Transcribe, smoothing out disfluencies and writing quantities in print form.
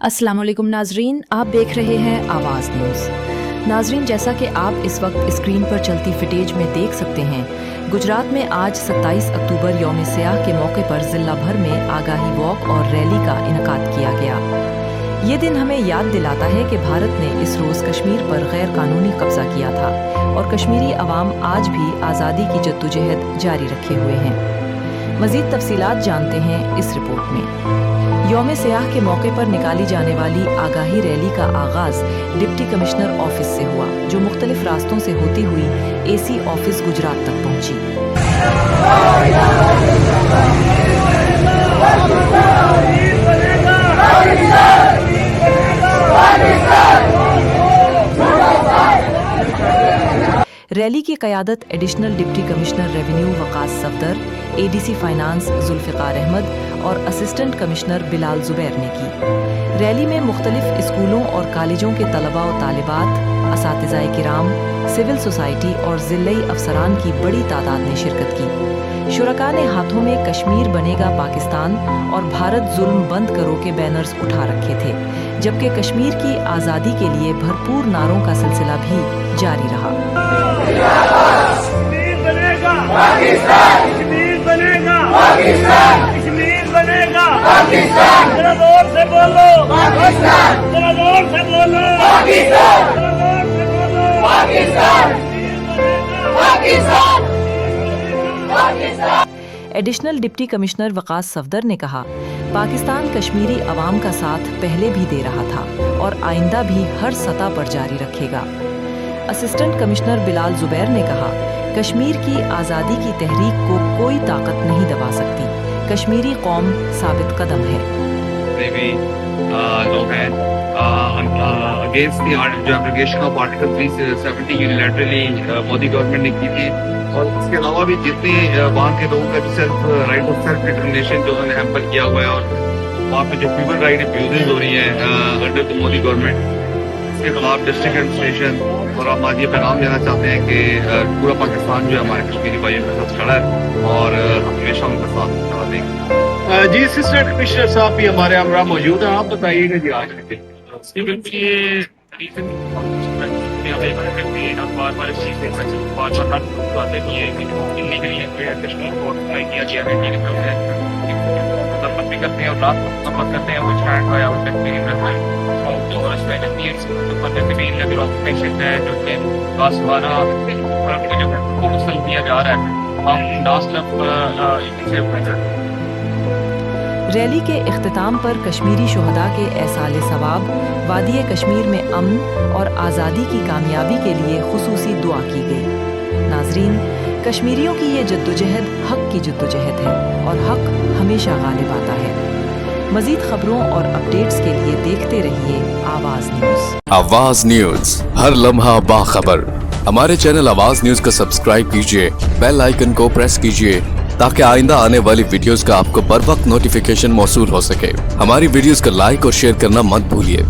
अस्सलाम वालेकुम नाजरीन, आप देख रहे हैं आवाज़ न्यूज़। नाजरीन, जैसा कि आप इस वक्त स्क्रीन पर चलती फुटेज में देख सकते हैं, गुजरात में आज 27 अक्टूबर यौम सियाह के मौके पर ज़िला भर में आगाही वॉक और रैली का इनकाद किया गया। ये दिन हमें याद दिलाता है कि भारत ने इस रोज़ कश्मीर पर गैर कानूनी कब्जा किया था और कश्मीरी अवाम आज भी आज़ादी की जद्दोजहद जारी रखे हुए हैं। मज़ीद तफसीलात जानते हैं इस रिपोर्ट में। यौम सियाह के मौके पर निकाली जाने वाली आगाही रैली का आगाज़ डिप्टी कमिश्नर ऑफिस से हुआ, जो मुख्तलिफ रास्तों से होती हुई AC ऑफिस गुजरात तक पहुंची। रैली की क़यादत additional deputy commissioner revenue Waqas Safdar, ADC finance Zulfiqar Ahmed और असिस्टेंट कमिश्नर बिलाल ज़ुबैर ने की। रैली में मुख्तलिफ स्कूलों और कॉलेजों के तलबा और तालिबात, असातिज़ाए किराम, सिविल सोसाइटी और ज़िल्लई अफसरान की बड़ी तादाद ने शिरकत की। शुरका ने हाथों में कश्मीर बनेगा पाकिस्तान और भारत जुल्म बंद करो के बैनर्स उठा रखे थे, जबकि कश्मीर की आज़ादी के लिए भरपूर नारों का सिलसिला भी जारी रहा। कश्मीर बनेगा पाकिस्तान, कश्मीर बनेगा पाकिस्तान, कश्मीर बनेगा पाकिस्तान। जरा जोर से बोलो पाकिस्तान, जरा जोर से बोलो पाकिस्तान, जरा जोर से बोलो Pakistan, Pakistan, Pakistan. Additional deputy commissioner Waqas Safdar ने कहा, पाकिस्तान कश्मीरी अवाम का साथ पहले भी दे रहा था और आइंदा भी हर सतह पर जारी रखेगा। असिस्टेंट कमिश्नर बिलाल ज़ुबैर ने कहा, कश्मीर की आज़ादी की तहरीक को कोई ताकत नहीं दबा सकती। कश्मीरी कौम साबित कदम है। लोग हैं against the application of article 370 unilaterally Modi government ने की थी, और इसके अलावा भी जितने वहाँ के लोगों का राइट ऑफ सेल्फ डिटर्मिनेशन जो उन्होंने हैम्पर किया हुआ है, और वहाँ पे जो ह्यूमन राइट अब्यूजेज हो रही हैं अंडर द मोदी गवर्नमेंट, इसके खिलाफ डिस्ट्रिक्ट एडमिनिस्ट्रेशन और हम आज ये पैगाम देना चाहते हैं कि पूरा पाकिस्तान जो है हमारे कश्मीरी भाइयों के साथ खड़ा है और हमेशा उनका साथ देंगे। जी असिस्टेंट कमिश्नर साहब भी हमारे हमरा मौजूद हैं, आप बताइएगा जी आज के करते हैं और रात नंबर करते हैं वो स्टैंड बाय आउट ऑक्यूपेशन है जो कि बासवाना जो को मुसल किया जा रहा है, हम लास्ट रैली के इख्तिताम पर कश्मीरी शुहदा के एहसाल सवाब, वादी कश्मीर में अमन और आज़ादी की कामयाबी के लिए खुसूसी दुआ की गई। नाजरीन, कश्मीरियों की ये जद्दोजहद हक की जद्दोजहद है और हक हमेशा गालिब आता है। मजीद खबरों और अपडेट्स के लिए देखते रहिए आवाज़ न्यूज़। आवाज़ न्यूज़, हर लम्हा बाखबर। हमारे चैनल आवाज़ न्यूज़ को सब्सक्राइब कीजिए, बेल आइकन को प्रेस कीजिए ताकि आइंदा आने वाली वीडियोस का आपको बर वक्त नोटिफिकेशन मौसूल हो सके। हमारी वीडियोस को लाइक और शेयर करना मत भूलिए।